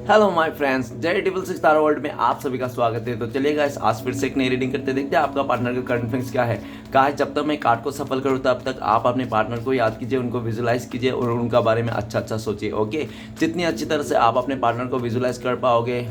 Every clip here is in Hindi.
हेलो माय फ्रेंड्स, जय टेबल सिक्स तारा वर्ल्ड में आप सभी का स्वागत है। तो चलिए गाइस, आज फिर से एक नई रीडिंग करते देखते हैं आपका पार्टनर का करंट फीलिंग्स क्या है। गाइस, जब तक मैं कार्ड को सफल करूँ तब तक आप अपने पार्टनर को याद कीजिए, उनको विजुलाइज कीजिए और उनका बारे में अच्छा सोचिए। ओके, जितनी अच्छी तरह से आप अपने पार्टनर को विजुलाइज कर पाओगे,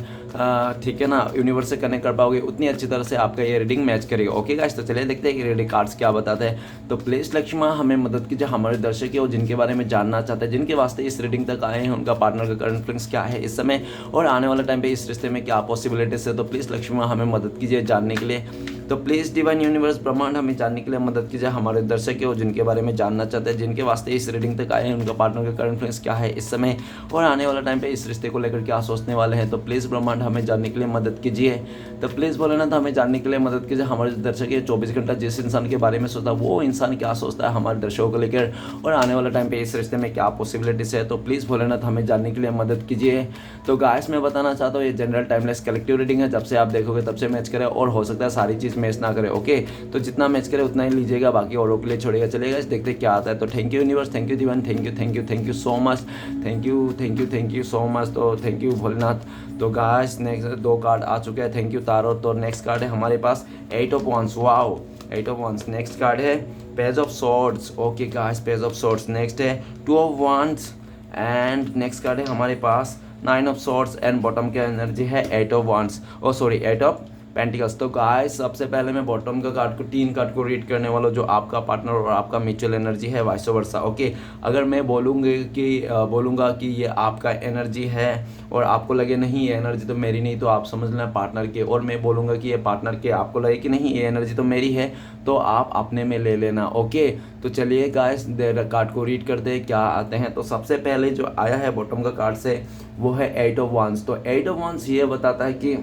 ठीक है ना, यूनिवर्स से कनेक्ट कर पाओगे, उतनी अच्छी तरह से आपका ये रीडिंग मैच करेगा। ओके गाइस, तो चलिए देखते हैं कि रीडिंग कार्ड्स क्या बताते हैं। तो प्लीज लक्ष्मा हमें मदद कीजिए, हमारे दर्शक और जिनके बारे में जानना चाहते हैं, जिनके वास्ते इस रीडिंग तक आए हैं, उनका पार्टनर का करंट फीलिंग्स क्या है इस समय और आने वाले टाइम पे इस रिश्ते में क्या पॉसिबिलिटीज है। तो प्लीज लक्ष्मी हमें मदद कीजिए जानने के लिए। तो प्लीज डिवाइन यूनिवर्स ब्रह्मांड हमें जानने के लिए मदद कीजिए, हमारे दर्शक और जिनके बारे में जानना चाहते हैं, जिनके वास्ते इस रीडिंग तक आए हैं, उनका पार्टनर का करंट फीलिंग्स क्या है इस समय और आने वाला टाइम पे इस रिश्ते को लेकर क्या सोचने वाले हैं। तो प्लीज ब्रह्मांड हमें जानने के लिए मदद कीजिए। तो प्लीज बोले ना, तो हमें जानने के लिए मदद कीजिए, हमारे दर्शक 24 घंटा जिस इंसान के बारे में सोचता है वो इंसान क्या सोचता है हमारे दर्शकों को लेकर और आने वाला टाइम पे इस रिश्ते में क्या पॉसिबिलिटीज है। तो प्लीज भोलेनाथ हमें जानने के लिए मदद कीजिए। तो गाइस, मैं बताना चाहता हूँ ये जनरल टाइमलेस कलेक्टिव रीडिंग है, जब से आप देखोगे तब से मैच करे और हो सकता है सारी चीज़ मैच ना करे। ओके, तो जितना मैच करे उतना ही लीजिएगा, बाकी औरों के लिए छोड़ेगा चलेगा। देखते क्या आता है। तो thank you universe, thank you Diwan, thank you so much, thank you so much. तो थैंक यू भोलेनाथ। तो गाइस, नेक्स्ट 2 कार्ड आ चुके हैं, थैंक यू तारो। तो नेक्स्ट कार्ड है हमारे पास 8 of wands. Wow, 8 of wands. Next card है page of swords. Okay guys, page of swords. Next है 2 of wands and next card है हमारे पास 9 ऑफ सॉर्ड्स एंड बॉटम की एनर्जी है 8 of wands, oh sorry 8 of pentacles. तो गाइस, सबसे पहले मैं बॉटम का कार्ड को 3 कार्ड को रीड करने वाला जो आपका पार्टनर और आपका म्यूचुअल एनर्जी है वाइस वर्सा। ओके, अगर मैं बोलूँगा कि ये आपका एनर्जी है और आपको लगे नहीं ये एनर्जी तो मेरी नहीं, तो आप समझ लें पार्टनर के, और मैं बोलूँगा कि ये पार्टनर के, आपको लगे कि नहीं ये एनर्जी तो मेरी है, तो आप अपने में ले लेना। ओके, तो चलिए गाइस कार्ड को रीड करते हैं क्या आते हैं। तो सबसे पहले जो आया है बॉटम का कार्ड से वो है 8 ऑफ वंस। तो 8 ऑफ वंस ये बताता है कि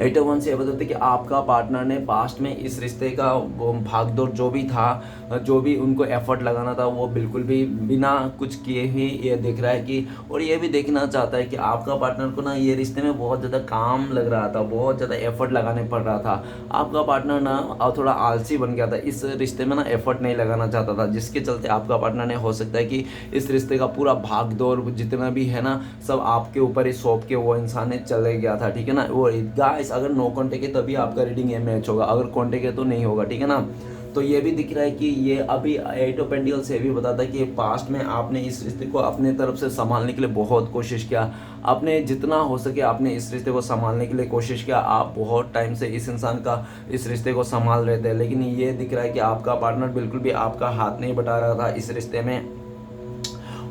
8 ऑफ वंस ये बताते कि आपका पार्टनर ने पास्ट में इस रिश्ते का भागदौड़ जो भी था, जो भी उनको एफर्ट लगाना था, वो बिल्कुल भी बिना कुछ किए ही ये देख रहा है कि, और ये भी देखना चाहता है कि आपका पार्टनर को ना ये रिश्ते में बहुत ज़्यादा काम लग रहा था, बहुत ज़्यादा एफर्ट लगाने पड़ रहा था। आपका पार्टनर ना थोड़ा आलसी बन गया था, इस रिश्ते में ना एफर्ट नहीं लगाना चाहता था, जिसके चलते आपका पार्टनर ने हो सकता है कि इस रिश्ते का पूरा भागदौड़ जितना भी है ना सब आपके ऊपर ही सौंप के वो इंसान ने चले गया था। ठीक है ना। वो गाइस, अगर नो कॉन्टेक्ट है तभी आपका रीडिंग ये मैच होगा, अगर कॉन्टेक्ट है तो नहीं होगा। ठीक है ना। तो ये भी दिख रहा है कि ये अभी 8 ऑफ पेंटिकल्स से भी बताता है कि पास्ट में आपने इस रिश्ते को अपने तरफ से संभालने के लिए बहुत कोशिश किया, आपने जितना हो सके आपने इस रिश्ते को संभालने के लिए कोशिश किया। आप बहुत टाइम से इस इंसान का इस रिश्ते को संभाल रहे थे, लेकिन ये दिख रहा है कि आपका पार्टनर बिल्कुल भी आपका हाथ नहीं बटा रहा था इस रिश्ते में।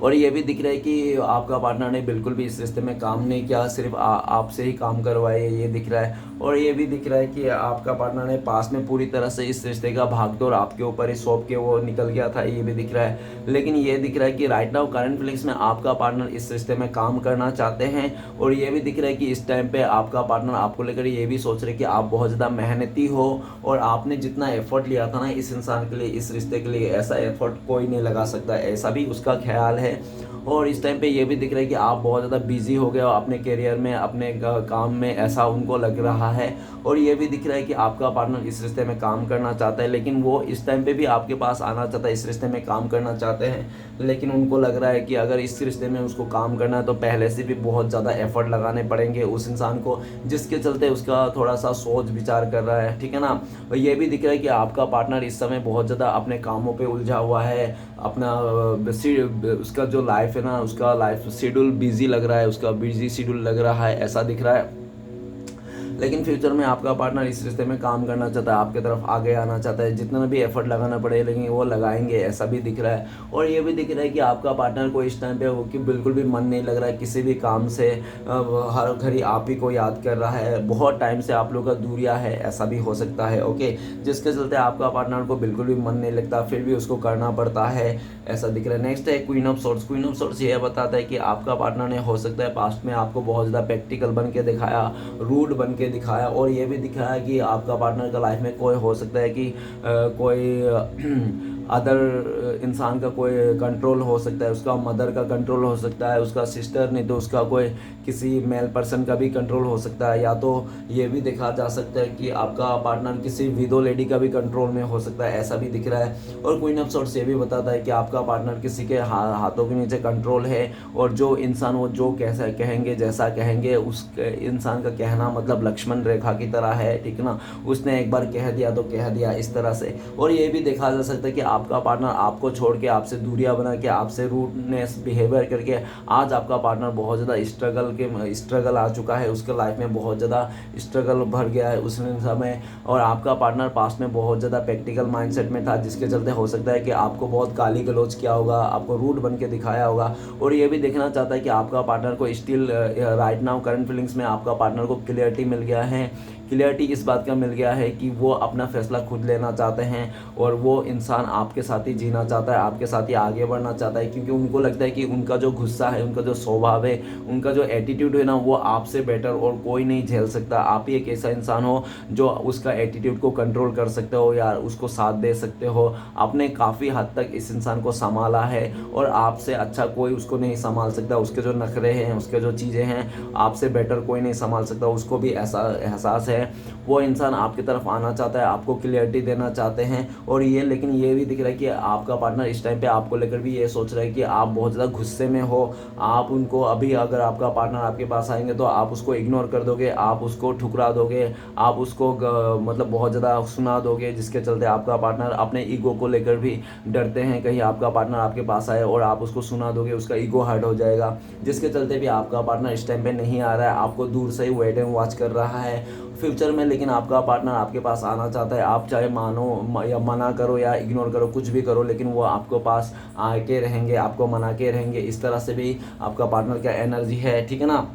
और ये भी दिख रहा है कि आपका पार्टनर ने बिल्कुल भी इस रिश्ते में काम नहीं किया, सिर्फ आपसे ही काम करवाए, ये दिख रहा है। और ये भी दिख रहा है कि आपका पार्टनर ने पास में पूरी तरह से इस रिश्ते का भागदौड़ आपके ऊपर ही सौंप के वो निकल गया था, ये भी दिख रहा है। लेकिन ये दिख रहा है कि राइट नाउ करंट फीलिंग्स में आपका पार्टनर इस रिश्ते में काम करना चाहते हैं। और ये भी दिख रहा है कि इस टाइम पे आपका पार्टनर आपको लेकर ये भी सोच रहे कि आप बहुत ज़्यादा मेहनती हो और आपने जितना एफर्ट लिया था ना इस इंसान के लिए, इस रिश्ते के लिए, ऐसा एफर्ट कोई नहीं लगा सकता, ऐसा भी उसका ख्याल है। और इस टाइम पे ये भी दिख रहा है कि आप बहुत ज़्यादा बिजी हो गए हो अपने करियर में, अपने काम में, ऐसा उनको लग रहा है। और ये भी दिख रहा है कि आपका पार्टनर इस रिश्ते में काम करना चाहता है, लेकिन वो इस टाइम पे भी आपके पास आना चाहता है, इस रिश्ते में काम करना चाहते हैं, लेकिन उनको लग रहा है कि अगर इस रिश्ते में उसको काम करना है तो पहले से भी बहुत ज़्यादा एफर्ट लगाने पड़ेंगे उस इंसान को, जिसके चलते उसका थोड़ा सा सोच विचार कर रहा है। ठीक है ना। और ये भी दिख रहा है कि आपका पार्टनर इस समय बहुत ज़्यादा अपने कामों पे उलझा हुआ है, अपना उसका जो लाइफ है ना, उसका लाइफ शेड्यूल बिजी लग रहा है, उसका बिजी शेड्यूल लग रहा है, ऐसा दिख रहा है। लेकिन फ्यूचर में आपका पार्टनर इस रिश्ते में काम करना चाहता है, आपके तरफ आगे आना चाहता है, जितना भी एफर्ट लगाना पड़े लेकिन वो लगाएंगे, ऐसा भी दिख रहा है। और ये भी दिख रहा है कि आपका पार्टनर को इस टाइम पे वो कि बिल्कुल भी मन नहीं लग रहा है किसी भी काम से, हर घड़ी आप ही को याद कर रहा है, बहुत टाइम से आप लोग का दूरिया है, ऐसा भी हो सकता है। ओके, जिसके चलते आपका पार्टनर को बिल्कुल भी मन नहीं लगता, फिर भी उसको करना पड़ता है, ऐसा दिख रहा है। नेक्स्ट है queen of swords. Queen of swords ये बताता है कि आपका पार्टनर ने हो सकता है पास्ट में आपको बहुत ज़्यादा प्रैक्टिकल बन के दिखाया, रूड बन के दिखाया, और ये भी दिखाया कि आपका पार्टनर का लाइफ में कोई हो सकता है कि कोई अदर इंसान का कोई कंट्रोल हो सकता है, उसका मदर का कंट्रोल हो सकता है, उसका सिस्टर, नहीं तो उसका कोई किसी मेल पर्सन का भी कंट्रोल हो सकता है, या तो ये भी देखा जा सकता है कि आपका पार्टनर किसी विडो लेडी का भी कंट्रोल में हो सकता है, ऐसा भी दिख रहा है। और क्वीन ऑफ सॉर्ड्स ये भी बताता है कि आपका पार्टनर किसी के हाथों के नीचे कंट्रोल है, और जो इंसान वो जो कैसा कहेंगे, जैसा कहेंगे, उस इंसान का कहना मतलब लक्ष्मण रेखा की तरह है, ठीक है ना। उसने एक बार कह दिया तो कह दिया, इस तरह से। और ये भी देखा जा सकता है कि आपका पार्टनर आपको छोड़ के, आपसे दूरियां बना के, आपसे रूडनेस बिहेवियर करके आज आपका पार्टनर बहुत ज़्यादा स्ट्रगल आ चुका है, उसके लाइफ में बहुत ज़्यादा स्ट्रगल भर गया है उस समय। और आपका पार्टनर पास्ट में बहुत ज़्यादा प्रैक्टिकल माइंडसेट में था, जिसके चलते हो सकता है कि आपको बहुत गाली गलौज किया होगा, आपको रूड बन के दिखाया होगा। और ये भी देखना चाहता है कि आपका पार्टनर को still right now current feelings में आपका पार्टनर को क्लियरिटी मिल गया है। क्लियरिटी इस बात का मिल गया है कि वो अपना फैसला खुद लेना चाहते हैं, और वो इंसान आपके साथ ही जीना चाहता है, आपके साथ ही आगे बढ़ना चाहता है, क्योंकि उनको लगता है कि उनका जो गुस्सा है, उनका जो स्वभाव है, उनका जो एटीट्यूड है ना, वो आपसे बेटर और कोई नहीं झेल सकता। आप ही एक ऐसा इंसान हो जो उसका एटीट्यूड को कंट्रोल कर सकते हो, या उसको साथ दे सकते हो। आपने काफ़ी हद तक इस इंसान को संभाला है, और आपसे अच्छा कोई उसको नहीं संभाल सकता। उसके जो नखरे हैं, उसके जो चीज़ें हैं, आपसे बेटर कोई नहीं संभाल सकता। उसको भी ऐसा एहसास है। वो इंसान आपकी तरफ आना चाहता है, आपको क्लियरिटी देना चाहते हैं। और ये लेकिन ये भी दिख रहा है कि आपका पार्टनर इस टाइम पे आपको लेकर भी ये सोच रहा है कि आप बहुत ज़्यादा गुस्से में हो। आप उनको अभी, अगर आपका पार्टनर आपके पास आएंगे तो आप उसको इग्नोर कर दोगे, आप उसको ठुकरा दोगे, आप उसको मतलब बहुत ज़्यादा सुना दोगे, जिसके चलते आपका पार्टनर अपने ईगो को लेकर भी डरते हैं, कहीं आपका पार्टनर आपके पास आए और आप उसको सुना दोगे, उसका ईगो हर्ट हो जाएगा। जिसके चलते भी आपका पार्टनर इस टाइम पे नहीं आ रहा है, आपको दूर से ही वेट एंड वॉच कर रहा है फ्यूचर में। लेकिन आपका पार्टनर आपके पास आना चाहता है। आप चाहे मानो या मना करो या इग्नोर करो, कुछ भी करो, लेकिन वो आपको पास आके रहेंगे, आपको मना के रहेंगे। इस तरह से भी आपका पार्टनर का एनर्जी है, ठीक है ना।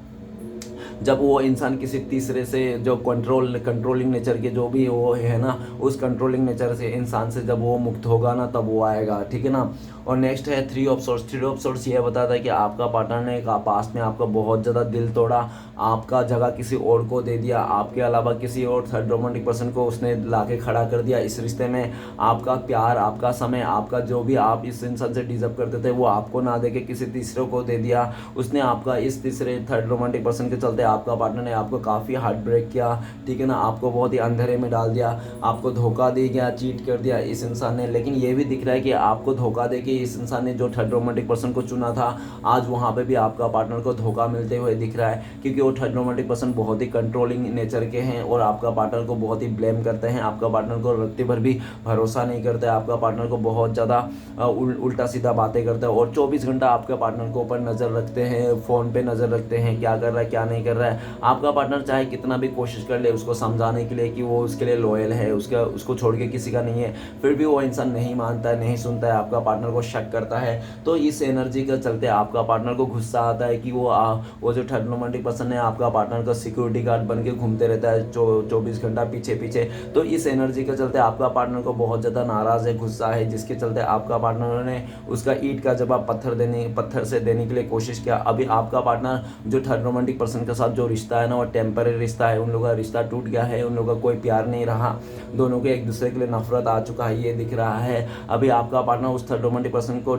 जब वो इंसान किसी तीसरे से जो कंट्रोलिंग नेचर के जो भी वो है ना, उस कंट्रोलिंग नेचर से इंसान से जब वो मुक्त होगा ना, तब वो आएगा, ठीक है ना। और नेक्स्ट है थ्री ऑफ सोर्ट्स ये बताता है कि आपका पार्टनर ने पास्ट में आपका बहुत ज़्यादा दिल तोड़ा, आपका जगह किसी और को दे दिया, आपके अलावा किसी और थर्ड रोमांटिक पर्सन को उसने लाके खड़ा कर दिया इस रिश्ते में। आपका प्यार, आपका समय, आपका जो भी आप इस इंसान से डिजर्व करते थे, वो आपको ना दे के किसी तीसरे को दे दिया उसने। आपका इस तीसरे थर्ड रोमांटिक पर्सन के चलते आपका पार्टनर ने आपको काफ़ी हार्ट ब्रेक किया, ठीक है ना। आपको बहुत ही अंधेरे में डाल दिया, आपको धोखा दे गया, चीट कर दिया इस इंसान ने। लेकिन ये भी दिख रहा है कि आपको धोखा दे के इस इंसान ने जो थर्ड रोमांटिक पर्सन को चुना था, आज वहाँ पे भी आपका पार्टनर को धोखा मिलते हुए दिख रहा है, क्योंकि वो थर्ड रोमांटिक पर्सन बहुत ही कंट्रोलिंग नेचर के हैं और आपका पार्टनर को बहुत ही ब्लेम करते हैं, आपका पार्टनर को रत्ती भर भी भरोसा नहीं करते, आपका पार्टनर को बहुत ज़्यादा उल्टा सीधा बातें करते हैं, और 24 घंटा आपके पार्टनर को ऊपर नज़र रखते हैं, फ़ोन पे नज़र रखते हैं, क्या कर रहा है क्या नहीं कर रहा है। आपका पार्टनर चाहे कितना भी कोशिश कर ले उसको समझाने के लिए कि वो उसके लिए लॉयल है, उसको छोड़ के किसी का नहीं है, फिर भी वो इंसान नहीं मानता है, नहीं सुनता है, आपका पार्टनर को शक करता है। तो इस एनर्जी के चलते आपका पार्टनर को गुस्सा आता है कि वो जो थर्ड रोमांटिक पर्सन है आपका पार्टनर का सिक्योरिटी गार्ड बन के घूमते रहता है 24 घंटा पीछे पीछे। तो इस एनर्जी के चलते आपका पार्टनर को बहुत ज़्यादा नाराज़ है, गुस्सा है, जिसके चलते आपका पार्टनर ने उसका ईंट का जवाब पत्थर से देने के लिए कोशिश किया। अभी आपका पार्टनर जो थर्ड रोमांटिक पर्सन के साथ जो रिश्ता है ना, वो टेम्पररी रिश्ता है, उन लोगों का रिश्ता टूट गया है, उन लोगों का कोई प्यार नहीं रहा, दोनों के एक दूसरे के लिए नफरत आ चुका है, ये दिख रहा है। अभी आपका पार्टनर उस थर्ड रोमांटिक पर्सन को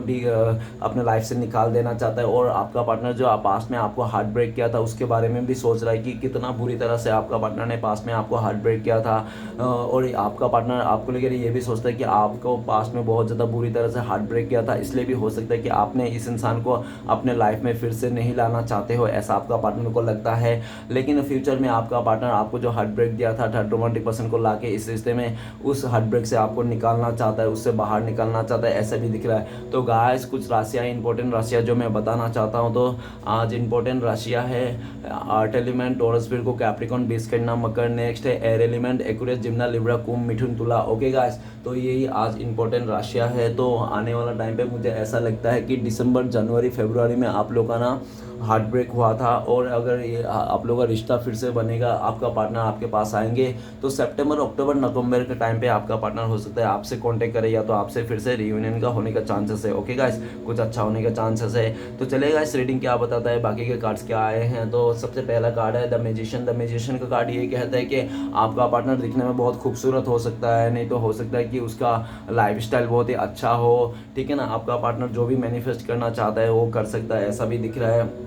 अपने लाइफ से निकाल देना चाहता है, और आपका पार्टनर जो पास्ट में आपको हार्ट ब्रेक किया था उसके बारे में भी सोच रहा है कि कितना बुरी तरह से आपका पार्टनर ने पास्ट में आपको हार्ट ब्रेक किया था। और आपका पार्टनर आपको लेकर ये भी सोचता है कि आपको पास्ट में बहुत ज़्यादा बुरी तरह से हार्ट ब्रेक किया था, इसलिए भी हो सकता है कि आपने इस इंसान को अपने लाइफ में फिर से नहीं लाना चाहते हो, ऐसा आपका पार्टनर को लगता है। लेकिन फ्यूचर में आपका पार्टनर आपको जो हार्ट ब्रेक दिया था थर्ड रोमांटिक पर्सन को लाके इस रिश्ते में, उस हार्ट ब्रेक से आपको निकालना चाहता है, उससे बाहर निकालना चाहता है, ऐसा भी दिख रहा है। तो गाइस कुछ राशियाँ, इंपॉर्टेंट राशियाँ जो मैं बताना चाहता हूँ, तो आज इंपॉर्टेंट राशियाँ है art element, taurus, Virgo, Capricorn, बीज कन्या, मकर। नेक्स्ट है एयर एलिमेंट, एक्वेरियस, जिम्ना, लिब्रा, कुंभ, मिथुन, तुला। ओके गाइस, तो यही आज इंपॉर्टेंट राशियाँ है। तो आने वाला टाइम पे मुझे ऐसा लगता है कि दिसंबर, जनवरी, फरवरी में आप लोग का ना हार्ट ब्रेक हुआ था, और अगर ये आप लोगों का रिश्ता फिर से बनेगा, आपका पार्टनर आपके पास आएंगे। तो सितंबर, अक्टूबर, नवंबर के टाइम पे आपका पार्टनर हो सकता है आपसे कांटेक्ट करे, या तो आपसे फिर से रियूनियन का होने का चांसेस है। ओके गाइस, कुछ अच्छा होने का चांसेस है। तो चलिए गाइस, रीडिंग क्या बताता है, बाकी के कार्ड्स क्या आए हैं। तो सबसे पहला कार्ड है द मैजिशियन। द मैजिशियन का कार्ड ये कहता है कि आपका पार्टनर दिखने में बहुत खूबसूरत हो सकता है, नहीं तो हो सकता है कि उसका लाइफस्टाइल बहुत ही अच्छा हो, ठीक है ना। आपका पार्टनर जो भी मैनिफेस्ट करना चाहता है वो कर सकता है, ऐसा भी दिख रहा है।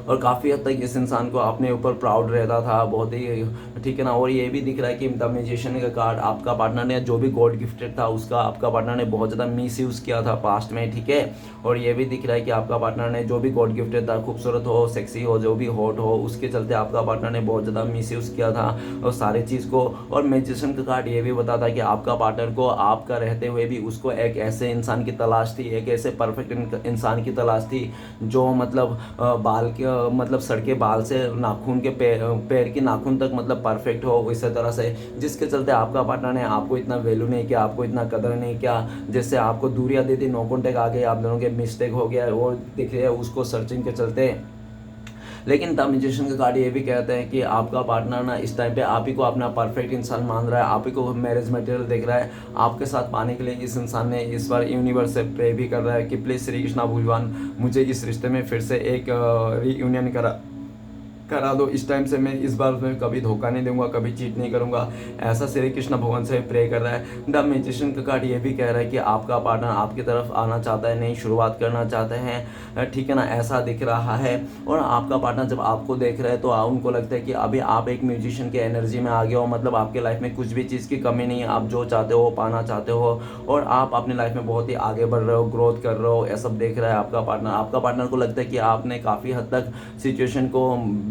और काफ़ी हद तक इस इंसान को अपने ऊपर प्राउड रहता था बहुत ही, ठीक है ना। और ये भी दिख रहा है कि द मैजिशियन का कार्ड, आपका पार्टनर ने जो भी गॉड गिफ्टेड था उसका आपका पार्टनर ने बहुत ज़्यादा मिस यूज़ किया था पास्ट में, ठीक है। और ये भी दिख रहा है कि आपका पार्टनर ने जो भी गॉड गिफ्टेड था, खूबसूरत हो, सेक्सी हो, जो भी हॉट हो, उसके चलते आपका पार्टनर ने बहुत ज़्यादा मिस यूज़ किया था और सारी चीज़ को। और मैजिशियन का कार्ड ये भी बताता है कि आपका पार्टनर को आपका रहते हुए भी उसको एक ऐसे इंसान की तलाश थी, एक ऐसे परफेक्ट इंसान की तलाश थी जो मतलब बाल के मतलब सर के बाल से नाखून के पैर की नाखून तक मतलब परफेक्ट हो, इस तरह से, जिसके चलते आपका पार्टनर ने आपको इतना वैल्यू नहीं किया, आपको इतना कदर नहीं किया, जिससे आपको दूरियां दे दी, नो कॉन्टेक्ट आ गई, आप दोनों के मिस्टेक हो गया और दिख रही है उसको सर्चिंग के चलते। लेकिन द मैजिशियन का कार्ड ये भी कहते हैं कि आपका पार्टनर ना इस टाइम पे आप ही को अपना परफेक्ट इंसान मान रहा है, आप ही को मैरिज मटेरियल देख रहा है। आपके साथ पाने के लिए इस इंसान ने इस बार यूनिवर्स से प्रे भी कर रहा है कि प्लीज़ श्री कृष्णा भगवान मुझे इस रिश्ते में फिर से एक रीयूनियन करा दो। इस टाइम से मैं इस बार में कभी धोखा नहीं दूंगा, कभी चीट नहीं करूंगा, ऐसा श्री कृष्ण भगवान से प्रे कर रहा है। द मैजिशियन का कार्ड ये भी कह रहा है कि आपका पार्टनर आपकी तरफ आना चाहता है, नई शुरुआत करना चाहते हैं, ठीक है ना, ऐसा दिख रहा है। और आपका पार्टनर जब आपको देख रहा है तो उनको लगता है कि अभी आप एक म्यूजिशियन की एनर्जी में आ गए हो, मतलब आपके लाइफ में कुछ भी चीज़ की कमी नहीं है, आप जो चाहते हो पाना चाहते हो और आप अपनी लाइफ में बहुत ही आगे बढ़ रहे हो, ग्रोथ कर रहे हो, ऐसा सब देख रहा है आपका पार्टनर। आपका पार्टनर को लगता है कि आपने काफ़ी हद तक सिचुएशन को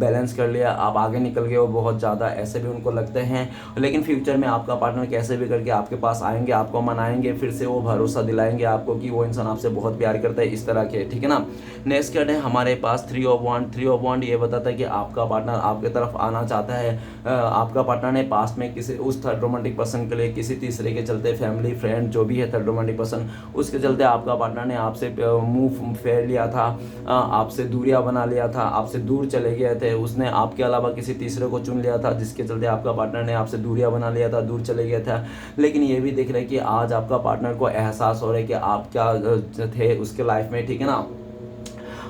बैलेंस कर लिया, आप आगे निकल गए हो बहुत ज़्यादा, ऐसे भी उनको लगते हैं। लेकिन फ्यूचर में आपका पार्टनर कैसे भी करके आपके पास आएंगे, आपको मनाएंगे, फिर से वो भरोसा दिलाएंगे आपको कि वो इंसान आपसे बहुत प्यार करता है, इस तरह के, ठीक है ना। नेक्स्ट कार्ड है हमारे पास थ्री ऑफ वांड। थ्री ऑफ वांड ये बताता है कि आपका पार्टनर आपके तरफ आना चाहता है। आपका पार्टनर ने पास्ट में किसी उस थर्ड रोमांटिक पर्सन के लिए किसी तीसरे के चलते, फैमिली फ्रेंड जो भी है थर्ड रोमांटिक पर्सन, उसके चलते आपका पार्टनर ने आपसे मुंह फेर लिया था, आपसे दूरियां बना लिया था, आपसे दूर चले गए थे, उसने आपके अलावा किसी तीसरे को चुन लिया था, जिसके चलते आपका पार्टनर ने आपसे दूरियां बना लिया था, दूर चले गया था। लेकिन ये भी दिख रहा है कि आज आपका पार्टनर को एहसास हो रहा है कि आप क्या थे उसके लाइफ में, ठीक है ना।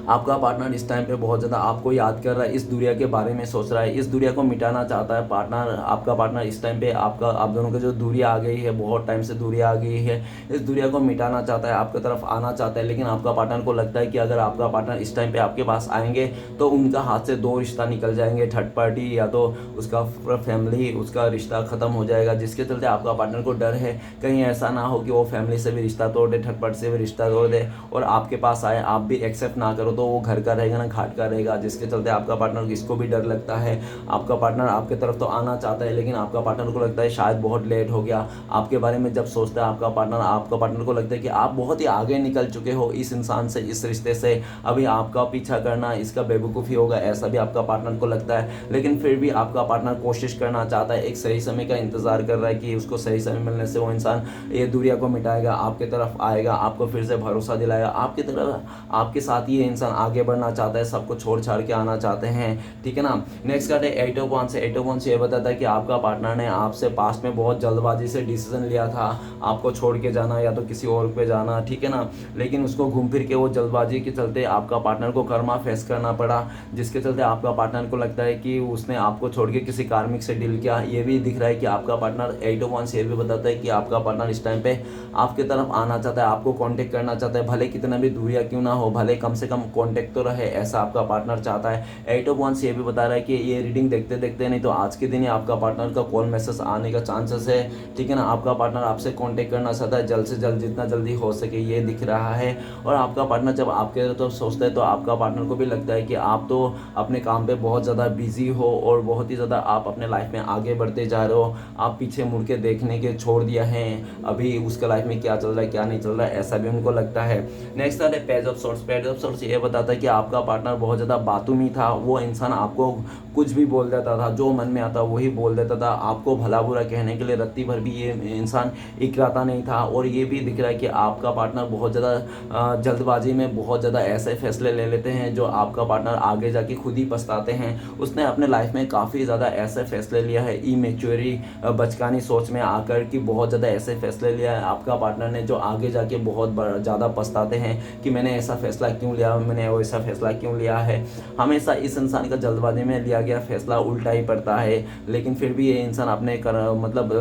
आपका पार्टनर इस टाइम पे बहुत ज़्यादा आपको याद कर रहा है, इस दुनिया के बारे में सोच रहा है, इस दुनिया को मिटाना चाहता है पार्टनर। आपका पार्टनर इस टाइम पे आप दोनों की जो दूरी आ गई है, बहुत टाइम से दूरी आ गई है, इस दुनिया को मिटाना चाहता है, आपकी तरफ आना चाहता है। लेकिन आपका पार्टनर को लगता है कि अगर आपका पार्टनर इस टाइम पे आपके पास आएंगे तो उनका हाथ से दो रिश्ता निकल जाएंगे, थर्ड पार्टी या तो उसका फैमिली, उसका रिश्ता ख़त्म हो जाएगा, जिसके चलते आपका पार्टनर को डर है कहीं ऐसा ना हो कि वो फैमिली से भी रिश्ता तोड़ दे, थर्ड पार्टी से भी रिश्ता तोड़ दे और आपके पास आए, आप भी एक्सेप्ट ना करो तो वो घर का रहेगा ना घाट का रहेगा, जिसके चलते आपका पार्टनर इसको भी डर लगता है। आपका पार्टनर आपके तरफ तो आना चाहता है लेकिन आपका पार्टनर को लगता है शायद बहुत लेट हो गया। आपके बारे में जब सोचता है आपका पार्टनर को लगता है कि आप बहुत ही आगे निकल चुके हो इस इंसान से, इस रिश्ते से, अभी आपका पीछा करना इसका बेवकूफ़ी होगा, ऐसा भी आपका पार्टनर को लगता है। लेकिन फिर भी आपका पार्टनर कोशिश करना चाहता है, एक सही समय का इंतजार कर रहा है कि उसको सही समय मिलने से वो इंसान ये दूरिया को मिटाएगा, आपके तरफ आएगा, आपको फिर से भरोसा दिलाएगा, आपकी तरफ आपके साथ ये इंसान आगे बढ़ना चाहता है, सबको छोड़ छाड़ के आना चाहते हैं, ठीक है ना। नेक्स्ट कार्ड है eight of wands. Eight of wands ये बताता है कि आपका पार्टनर ने आपसे पास्ट में बहुत जल्दबाजी से डिसीजन लिया था, आपको छोड़ के जाना या तो किसी और पे जाना, ठीक है ना। लेकिन उसको घूम फिर के वो जल्दबाजी के चलते आपका पार्टनर को कर्मा फेस करना पड़ा, जिसके चलते आपका पार्टनर को लगता है कि उसने आपको छोड़ के किसी कार्मिक से डील किया। ये भी दिख रहा है कि आपका पार्टनर एट ऑफ वांड्स ये भी बताता है कि आपका पार्टनर इस टाइम पे आपके तरफ आना चाहता है, आपको कांटेक्ट करना चाहता है, भले कितना भी दूरिया क्यों ना हो, भले कम से कम कांटेक्ट तो रहे, ऐसा आपका पार्टनर चाहता है। एट ऑफ वांड्स ये भी बता रहा है कि ये रीडिंग देखते देखते नहीं तो आज के दिन ही आपका पार्टनर का कॉल मैसेज आने का चांसेस है, ठीक है ना। आपका पार्टनर आपसे कांटेक्ट करना चाहता है जल्द से जल्द, जितना जल्दी हो सके, ये दिख रहा है। और आपका पार्टनर जब आपके तो सोचता है तो आपका पार्टनर को भी लगता है कि आप तो अपने काम पे बहुत ज़्यादा बिजी हो और बहुत ही ज़्यादा आप अपने लाइफ में आगे बढ़ते जा रहे हो, आप पीछे मुड़ के देखने के छोड़ दिया है, अभी उसके लाइफ में क्या चल रहा है क्या नहीं चल रहा है, ऐसा भी उनको लगता है। नेक्स्ट आता है page of sorts. Page of sorts ये ये बताता है कि आपका पार्टनर बहुत ज़्यादा बातूनी था। वो इंसान आपको कुछ भी बोल देता था, जो मन में आता वही बोल देता था। आपको भला बुरा कहने के लिए रत्ती भर भी ये इंसान इकराता नहीं था। और ये भी दिख रहा है कि आपका पार्टनर बहुत ज़्यादा जल्दबाजी में बहुत ज़्यादा ऐसे फैसले ले लेते हैं जो आपका पार्टनर आगे जाके खुद ही पछताते हैं। उसने अपने लाइफ में काफ़ी ज़्यादा ऐसे फैसले लिया है, इमेच्योरी बचकानी सोच में आकर कि बहुत ज़्यादा ऐसे फैसले लिया है आपका पार्टनर ने जो आगे जाके बहुत ज़्यादा पछताते हैं कि मैंने ऐसा फैसला क्यों लिया, मैंने वैसा फैसला क्यों लिया है। हमेशा इस इंसान का जल्दबाजी में लिया गया फैसला उल्टा ही पड़ता है, लेकिन फिर भी ये इंसान अपने मतलब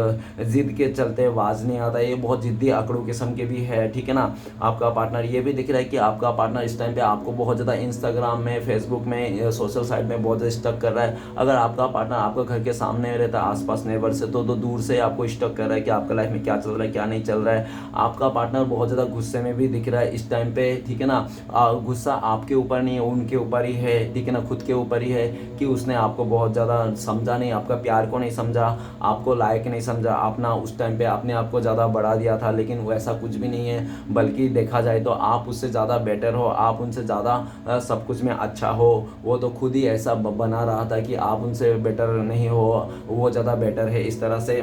ज़िद के चलते बाज नहीं आता। ये बहुत ज़िद्दी अकड़ू किस्म के भी है, ठीक है ना। आपका पार्टनर ये भी दिख रहा है कि आपका पार्टनर इस टाइम पे आपको बहुत ज़्यादा इंस्टाग्राम में, फेसबुक में, सोशल साइट में बहुत ज़्यादा स्टक कर रहा है। अगर आपका पार्टनर आपका घर के सामने रहता है आसपास नेबर से, तो दूर से आपको स्टक कर रहा है कि आपका लाइफ में क्या चल रहा है क्या नहीं चल रहा है। आपका पार्टनर बहुत ज़्यादा गुस्से में भी दिख रहा है इस टाइम पे, ठीक है ना। गुस्सा आपके ऊपर नहीं है, उनके ऊपर ही है, ठीक है ना, खुद के ऊपर ही है कि उसने आपको बहुत ज़्यादा समझा नहीं, आपका प्यार को नहीं समझा, आपको लायक नहीं समझा। अपना उस टाइम पे अपने आप को ज़्यादा बढ़ा दिया था, लेकिन वैसा कुछ भी नहीं है। बल्कि देखा जाए तो आप उससे ज़्यादा बेटर हो, आप उनसे ज़्यादा सब कुछ में अच्छा हो। वो तो खुद ही ऐसा बना रहा था कि आप उनसे बेटर नहीं हो, वो ज़्यादा बेटर है। इस तरह से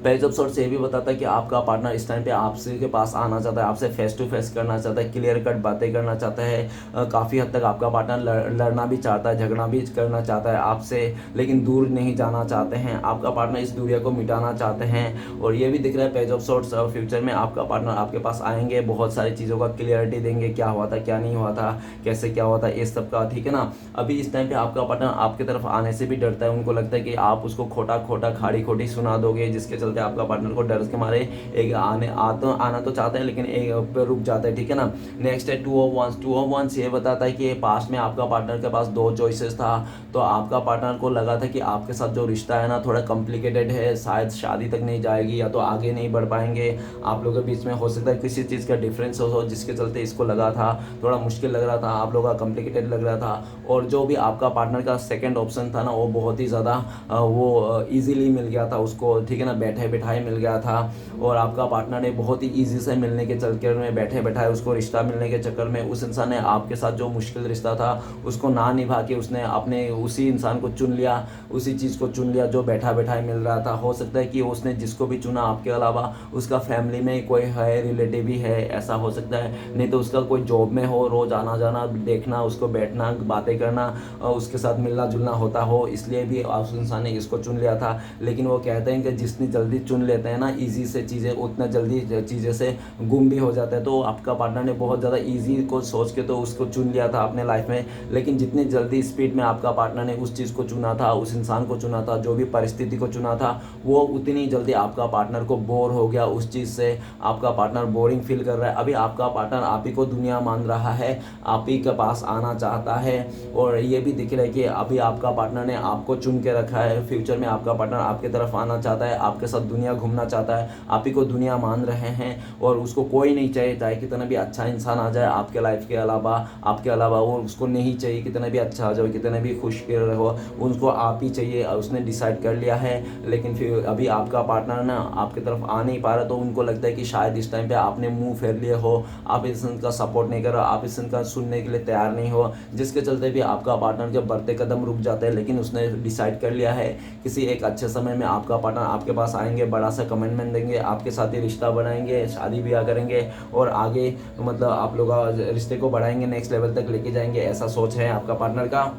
पेज ऑफ सॉर्ट्स ये भी बताता है कि आपका पार्टनर इस टाइम पे आपसे के पास आना चाहता है, आपसे फेस टू फेस करना चाहता है, क्लियर कट बातें करना चाहता है। काफ़ी हद तक आपका पार्टनर लड़ना भी चाहता है, झगड़ा भी करना चाहता है आपसे, लेकिन दूर नहीं जाना चाहते हैं। आपका पार्टनर इस दूरिया को मिटाना चाहते हैं। और ये भी दिख रहा है पेज ऑफ सॉर्ट्स फ्यूचर में आपका पार्टनर आपके पास आएंगे, बहुत सारी चीज़ों का क्लियरिटी देंगे, क्या हुआ था क्या नहीं हुआ था, कैसे क्या हुआ था, इस सब का, ठीक है ना। अभी इस टाइम पे आपका पार्टनर आपकी तरफ आने से भी डरता है। उनको लगता है कि आप उसको खोटा खोटा खाड़ी खोटी सुना दोगे, जिसके चलते आपका पार्टनर को डर के मारे एक आना तो चाहते हैं, लेकिन एक पे रुक जाता है, ठीक है ना। नेक्स्ट है 2 ऑफ वंस। ये बताता है कि पास्ट में आपका पार्टनर के पास 2 चॉइसेस था। तो आपका पार्टनर को लगा था कि आपके साथ जो रिश्ता है ना थोड़ा कॉम्प्लिकेटेड है, शायद शादी तक नहीं जाएगी या तो आगे नहीं बढ़ पाएंगे। आप लोगों के बीच में हो सकता है किसी चीज़ का डिफरेंस हो, जिसके चलते इसको लगा था थोड़ा मुश्किल लग रहा था, आप लोगों का कॉम्प्लिकेटेड लग रहा था। और जो भी आपका पार्टनर का सेकेंड ऑप्शन था ना, वो बहुत ही ज़्यादा वो ईजिली मिल गया था उसको, ठीक है ना, बैठे बैठाए मिल गया था। और आपका पार्टनर ने बहुत ही ईजी से मिलने के चक्कर में, बैठे बैठाए उसको रिश्ता मिलने के चक्कर में, उस इंसान ने आपके साथ जो मुश्किल रिश्ता था उसको ना निभा के उसने अपने उसी इंसान को चुन लिया, उसी चीज़ को चुन लिया जो बैठा बैठाए मिल रहा था। हो सकता है कि उसने जिसको भी चुना आपके अलावा उसका फैमिली में कोई है, रिलेटिव भी है, ऐसा हो सकता है। नहीं तो उसका कोई जॉब में हो, रोज़ आना जाना देखना, उसको बैठना बातें करना, उसके साथ मिलना जुलना होता हो, इसलिए भी उस इंसान ने इसको चुन लिया था। लेकिन वो कहते हैं कि जितनी जल्दी चुन लेते हैं ना ईजी से चीज़ें, उतना जल्दी चीज़ें से गुम भी हो जाता है। तो आपका पार्टनर ने बहुत ज़्यादा ईजी को सोच के तो उसको चुन लिया था अपने लाइफ में, लेकिन जितनी जल्दी स्पीड में आपका पार्टनर ने उस चीज़ को चुना था, उस इंसान को चुना था, जो भी परिस्थिति को चुना था, वो उतनी जल्दी आपका पार्टनर को बोर हो गया उस चीज़ से। आपका पार्टनर बोरिंग फील कर रहा है। अभी आपका पार्टनर आप ही को दुनिया मान रहा है, आप ही के पास आना चाहता है। और ये भी दिख रहा है कि अभी आपका पार्टनर ने आपको चुन के रखा है। फ्यूचर में आपका पार्टनर आपके तरफ आना चाहता है, आपके साथ दुनिया घूमना चाहता है, आप ही को दुनिया मान रहे हैं। और उसको कोई नहीं चाहिए, चाहे कितना भी अच्छा इंसान आ जाए आपके लाइफ के अलावा, आपके अलावा वो उसको नहीं चाहिए। कितना भी अच्छा आ जाए, कितने भी खुश रहो, उनको आप ही चाहिए, उसने डिसाइड कर लिया है। लेकिन फिर अभी आपका पार्टनर ना आपकी तरफ आ नहीं पा रहा, तो उनको लगता है कि शायद इस टाइम पे आपने मुंह फेर लिए हो, आप इस का सपोर्ट नहीं कर रहे, आप इस का सुनने के लिए तैयार नहीं हो, जिसके चलते भी आपका पार्टनर जब बढ़ते कदम रुक जाते हैं। लेकिन उसने डिसाइड कर लिया है किसी एक अच्छे समय में आपका पार्टनर आपके पास आएंगे, बड़ा सा कमिटमेंट देंगे, आपके साथ ही रिश्ता बनाएंगे, शादी ब्याह करेंगे और आगे मतलब आप लोग रिश्ते को बढ़ाएंगे, नेक्स्ट लेवल तक लेके जाएंगे, ऐसा सोच है आपका पार्टनर का।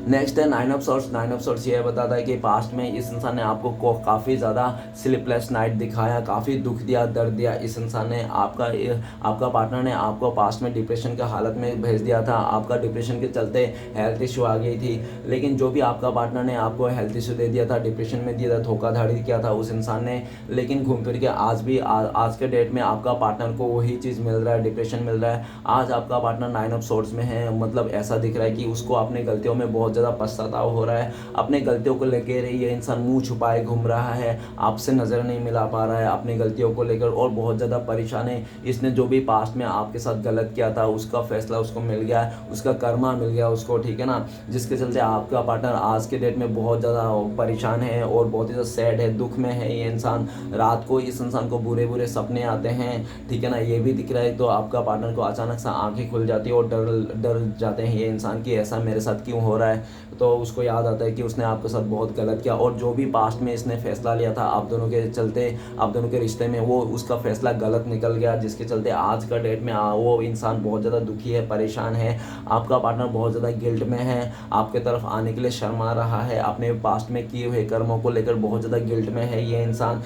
नेक्स्ट है 9 ऑफ सॉर्ट्स। 9 ऑफ सॉर्ट्स ये बताता है कि पास्ट में इस इंसान ने आपको काफ़ी ज़्यादा स्लीपलेस नाइट दिखाया, काफ़ी दुख दिया, दर्द दिया। इस इंसान ने आपका पार्टनर ने आपको पास्ट में डिप्रेशन के हालत में भेज दिया था। आपका डिप्रेशन के चलते हेल्थ इशू आ गई थी। लेकिन जो भी आपका पार्टनर ने आपको हेल्थ इशू दे दिया था, डिप्रेशन में दिया था, धोखाधड़ी किया था उस इंसान ने, लेकिन घूम फिर के आज भी आज के डेट में आपका पार्टनर को वही चीज़ मिल रहा है, डिप्रेशन मिल रहा है। आज आपका पार्टनर 9 ऑफ सॉर्ट्स में है, मतलब ऐसा दिख रहा है कि उसको अपने गलतियों में में बहुत ज़्यादा पछतावा हो रहा है, अपने गलतियों को लेकर ये इंसान मुंह छुपाए घूम रहा है, आपसे नज़र नहीं मिला पा रहा है अपनी गलतियों को लेकर और बहुत ज़्यादा परेशान है। इसने जो भी पास्ट में आपके साथ गलत किया था उसका फैसला उसको मिल गया, उसका कर्मा मिल गया उसको, ठीक है ना, जिसके चलते आपका पार्टनर आज के डेट में बहुत ज़्यादा परेशान है और बहुत ही ज़्यादा सैड है, दुख में है ये इंसान। रात को इस इंसान को बुरे बुरे सपने आते हैं, ठीक है ना, ये भी दिख रहा है। तो आपका पार्टनर को अचानक से आंखें खुल जाती है और डर जाते हैं ये इंसान कि ऐसा मेरे साथ क्यों हो रहा है। तो उसको याद आता है कि उसने आपके साथ बहुत गलत किया और जो भी पास्ट में इसने फैसला लिया था आप दोनों के चलते, आप दोनों के रिश्ते में, वो उसका फैसला गलत निकल गया, जिसके चलते आज का डेट में वो इंसान बहुत ज़्यादा दुखी है, परेशान है। आपका पार्टनर बहुत ज़्यादा गिल्ट में है, आपके तरफ आने के लिए शर्मा रहा है, अपने पास्ट में किए हुए कर्मों को लेकर बहुत ज़्यादा गिल्ट में है ये इंसान।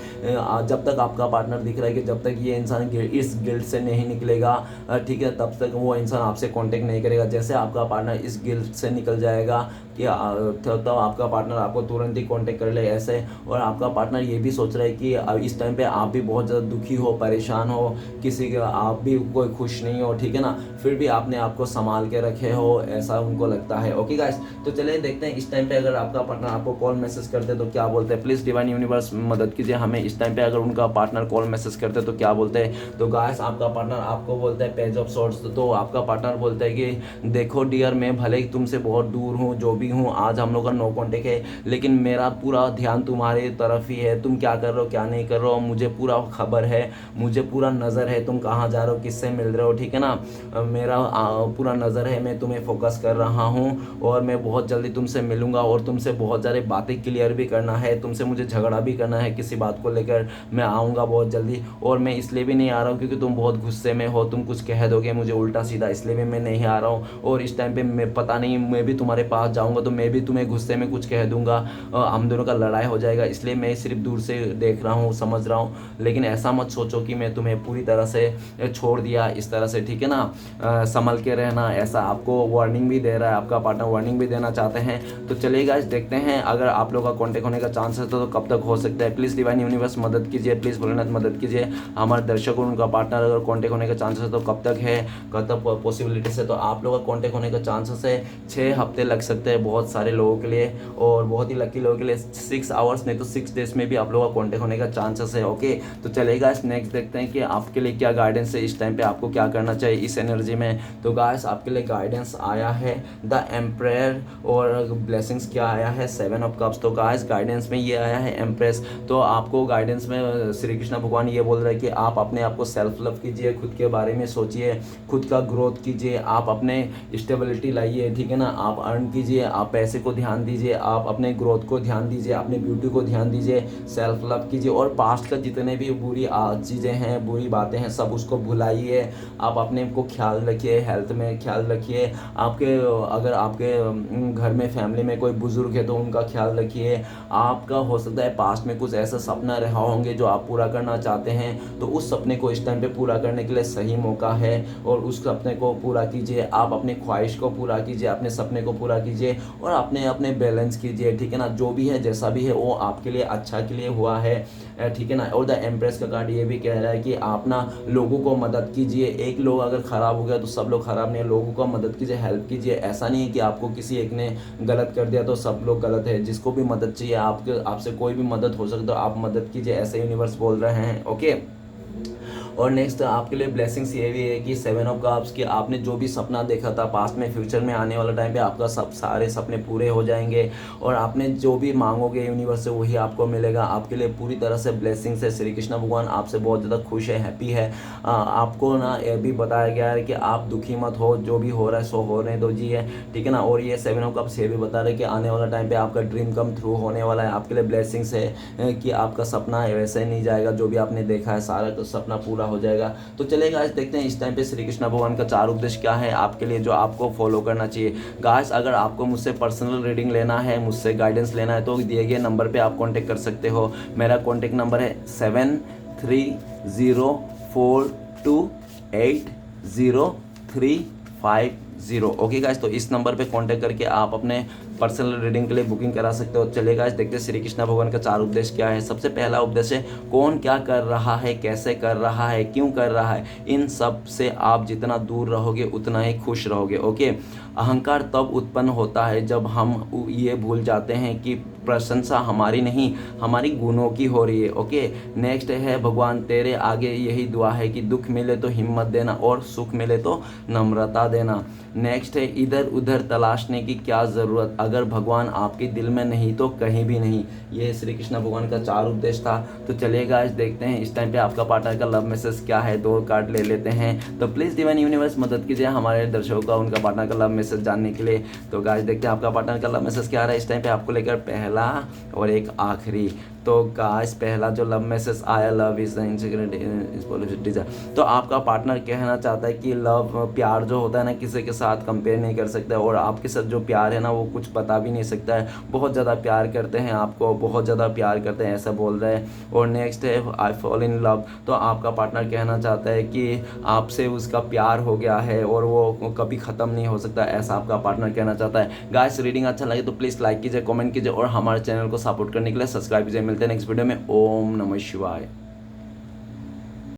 जब तक आपका पार्टनर दिख रहा है कि जब तक ये इंसान इस गिल्ट से नहीं निकलेगा, ठीक है, तब तक वो इंसान आपसे कांटेक्ट नहीं करेगा। जैसे आपका पार्टनर इस गिल्ट से निकल जाएगा कि तब आपका पार्टनर आपको तुरंत ही कांटेक्ट कर ले ऐसे। और आपका पार्टनर ये भी सोच रहा है कि इस टाइम पे आप भी बहुत ज़्यादा दुखी हो, परेशान हो, किसी का आप भी कोई खुश नहीं हो, ठीक है ना, फिर भी आपने आपको संभाल के रखे हो, ऐसा उनको लगता है। ओके गाइस, तो चलिए देखते हैं इस टाइम पे अगर आपका पार्टनर आपको कॉल मैसेज करते तो क्या बोलते हैं। प्लीज़ डिवाइन यूनिवर्स मदद कीजिए हमें इस टाइम पे अगर उनका पार्टनर कॉल मैसेज करते तो क्या बोलते हैं। तो गाइस आपका पार्टनर आपको बोलता है पेज ऑफ सॉर्ड्स। तो आपका पार्टनर बोलता है कि देखो डियर, मैं भले ही तुमसे बहुत दूर हूँ, जो भी हूँ, आज हम लोग का नो कॉन्टेक्ट है, लेकिन मेरा पूरा ध्यान तुम्हारे तरफ ही है। तुम क्या कर रहे हो क्या नहीं कर रहे हो मुझे पूरा खबर है, मुझे पूरा नज़र है, तुम कहाँ जा रहे हो, किससे मिल रहे हो, ठीक है ना, मेरा पूरा नज़र है, मैं तुम्हें फोकस कर रहा हूँ और मैं बहुत जल्दी तुमसे मिलूंगा और तुमसे बहुत सारी बातें क्लियर भी करना है, तुमसे मुझे झगड़ा भी करना है किसी बात को लेकर। मैं आऊँगा बहुत जल्दी और मैं इसलिए भी नहीं आ रहा हूँ क्योंकि तुम बहुत गुस्से में हो, तुम कुछ कह दोगे मुझे उल्टा सीधा, इसलिए भी मैं नहीं आ रहा हूँ। और इस टाइम पे मैं पता नहीं, मैं भी तुम्हारे पास जाऊँगा तो मैं भी तुम्हें गुस्से में कुछ कह दूंगा, हम दोनों का लड़ाई हो जाएगा, इसलिए मैं सिर्फ दूर से देख रहा हूँ, समझ रहा हूँ, लेकिन ऐसा मत सोचो कि मैं तुम्हें पूरी तरह से छोड़ दिया इस तरह से, ठीक है ना, संभल के रहना। ऐसा आपको वार्निंग भी दे रहा है, आपका पार्टनर वार्निंग भी देना चाहते हैं। तो चलिए गाइस देखते हैं अगर आप लोग का कॉन्टेक्ट होने का चांस है तो कब तक हो सकता है। प्लीज़ डिवाइन यूनिवर्स मदद कीजिए, प्लीज़ भोलेनाथ मदद कीजिए हमारे दर्शकों, उनका पार्टनर अगर कॉन्टेक्ट होने का चांसेस है तो कब तक है, कब तक पॉसिबिलिटीज है। तो आप लोगों का कॉन्टेक्ट होने का चांसेस है 6 हफ्ते लग सकते हैं बहुत सारे लोगों के लिए, और बहुत ही लकी लोगों के लिए 6 आवर्स नहीं तो 6 डेज में भी आप लोगों का कॉन्टेक्ट होने का चांसेस है। ओके, तो चलेगा नेक्स्ट देखते हैं कि आपके लिए क्या गाइडेंस है इस टाइम पे, आपको क्या करना चाहिए इस एनर्जी में। तो गाइस आपके लिए गाइडेंस आया है द एम्प्रेयर, और ब्लेसिंग्स क्या आया है 7 ऑफ कप्स। तो गाइस गाइडेंस में ये आया है एम्प्रेस। तो आपको गाइडेंस में श्री कृष्ण भगवान ये बोल रहे हैं कि आप अपने आप को सेल्फ लव कीजिए, खुद के बारे में सोचिए, खुद का ग्रोथ कीजिए, आप अपने स्टेबिलिटी लाइए, ठीक है ना, आप अर्न कीजिए, आप पैसे को ध्यान दीजिए, आप अपने ग्रोथ को ध्यान दीजिए, अपने ब्यूटी को ध्यान दीजिए, सेल्फ लव कीजिए, और पास्ट का जितने भी बुरी चीज़ें हैं, बुरी बातें हैं, सब उसको भुलाइए। आप अपने को ख्याल रखिए, हेल्थ में ख्याल रखिए, आपके अगर आपके घर में फैमिली में कोई बुजुर्ग है तो उनका ख्याल रखिए। आपका हो सकता है पास्ट में कुछ ऐसा सपना रहा होंगे जो आप पूरा करना चाहते हैं, तो उस सपने को इस टाइम पे पूरा करने के लिए सही मौका है, और उस सपने को पूरा कीजिए, आप अपनी ख्वाहिश को पूरा कीजिए, अपने सपने को पूरा कीजिए, और अपने अपने बैलेंस कीजिए, ठीक है ना, जो भी है जैसा भी है वो आपके लिए अच्छा के लिए हुआ है, ठीक है ना। और द एम्प्रेस का कार्ड ये भी कह रहा है कि आप ना लोगों को मदद कीजिए, एक लोग अगर ख़राब हो गया तो सब लोग ख़राब नहीं है, लोगों को मदद कीजिए, हेल्प कीजिए। ऐसा नहीं है कि आपको किसी एक ने गलत कर दिया तो सब लोग गलत है, जिसको भी मदद चाहिए आपसे कोई भी मदद हो सकता है, आप मदद कीजिए, ऐसे यूनिवर्स बोल रहे हैं। ओके, और नेक्स्ट आपके लिए ब्लेसिंग्स ये भी है कि 7 ऑफ कप्स कि आपने जो भी सपना देखा था पास्ट में, फ्यूचर में आने वाला टाइम पे आपका सब सारे सपने पूरे हो जाएंगे, और आपने जो भी मांगोगे यूनिवर्स से वही आपको मिलेगा। आपके लिए पूरी तरह से ब्लेसिंग्स है, श्री कृष्ण भगवान आपसे बहुत ज़्यादा खुश है, हैप्पी है। आपको ना ये भी बताया गया है कि आप दुखी मत हो, जो भी हो रहा है सो होने दो जी है, ठीक है ना। और ये 7 ऑफ कप्स ये भी बता रहे हैं कि आने वाला टाइम पे आपका ड्रीम कम थ्रू होने वाला है। आपके लिए ब्लेसिंग्स है कि आपका सपना वैसे नहीं जाएगा, जो भी आपने देखा है सारा तो सपना पूरा हो जाएगा। तो चलेगा आज देखते हैं इस टाइम पे श्री कृष्ण भगवान का 4 उपदेश क्या है आपके लिए, जो आपको फॉलो करना चाहिए। गाइस अगर आपको मुझसे पर्सनल रीडिंग लेना है, मुझसे गाइडेंस लेना है, तो दिए गए नंबर पे आप कांटेक्ट कर सकते हो। मेरा कांटेक्ट नंबर है 7304280359। ओके गाइस, तो इस नंबर पे कांटेक्ट करके आप अपने पर्सनल रीडिंग के लिए बुकिंग करा सकते हो। चलिए गाइस, देखते हैं श्री कृष्ण भगवान का 4 उपदेश क्या है। सबसे पहला उपदेश है, कौन क्या कर रहा है, कैसे कर रहा है, क्यों कर रहा है, इन सब से आप जितना दूर रहोगे उतना ही खुश रहोगे। ओके, अहंकार तब उत्पन्न होता है जब हम ये भूल जाते हैं कि प्रशंसा हमारी नहीं, हमारी गुणों की हो रही है। ओके, नेक्स्ट है, भगवान तेरे आगे यही दुआ है कि दुख मिले तो हिम्मत देना और सुख मिले तो नम्रता देना। नेक्स्ट है, इधर उधर तलाशने की क्या ज़रूरत, अगर भगवान आपके दिल में नहीं तो कहीं भी नहीं। ये श्री कृष्ण भगवान का 4 उपदेश था। तो चलिए गाइस, देखते हैं इस टाइम पे आपका पार्टनर का लव मैसेज क्या है। 2 कार्ड ले लेते हैं। तो प्लीज़ डिवाइन यूनिवर्स मदद कीजिए हमारे दर्शकों का उनका पार्टनर का लव मैसेज जानने के लिए। तो गाइस, देखते हैं आपका पार्टनर का लव मैसेज क्या आ रहा है इस टाइम पे आपको लेकर, पहला और एक आखिरी। तो गाइस, पहला जो लव मैसेज आया, लव इज डिजायर, तो आपका पार्टनर कहना चाहता है कि लव, प्यार जो होता है ना, किसी के साथ कंपेयर नहीं कर सकता, और आपके साथ जो प्यार है ना वो कुछ बता भी नहीं सकता है। बहुत ज़्यादा प्यार करते हैं आपको, बहुत ज़्यादा प्यार करते हैं, ऐसा बोल रहे हैं। और नेक्स्ट है, आई फॉल इन लव, तो आपका पार्टनर कहना चाहता है कि आपसे उसका प्यार हो गया है और वो कभी ख़त्म नहीं हो सकता, ऐसा आपका पार्टनर कहना चाहता है। गाइस, रीडिंग अच्छा लगे तो प्लीज़ लाइक कीजिए, कमेंट कीजिए और हमारे चैनल को सपोर्ट करने के लिए सब्सक्राइब कीजिए। मिलते हैं नेक्स्ट वीडियो में। ओम नमः शिवाय।